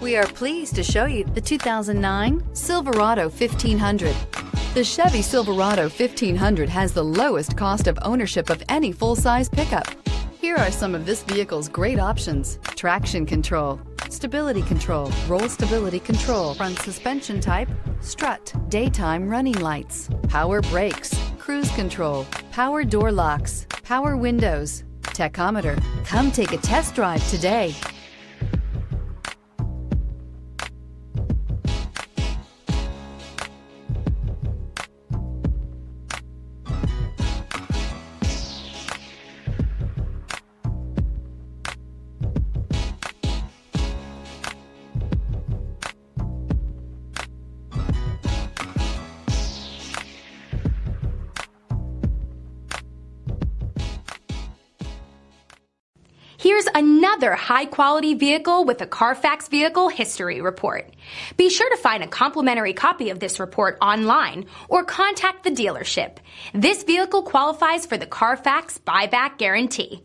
We are pleased to show you the 2009 Silverado 1500. The Chevy Silverado 1500 has the lowest cost of ownership of any full-size pickup. Here are some of this vehicle's great options: traction control, stability control, roll stability control, front suspension type, strut, daytime running lights, power brakes, cruise control, power door locks, power windows, tachometer. Come take a test drive today. Here's another high-quality vehicle with a Carfax Vehicle History Report. Be sure to find a complimentary copy of this report online or contact the dealership. This vehicle qualifies for the Carfax Buyback Guarantee.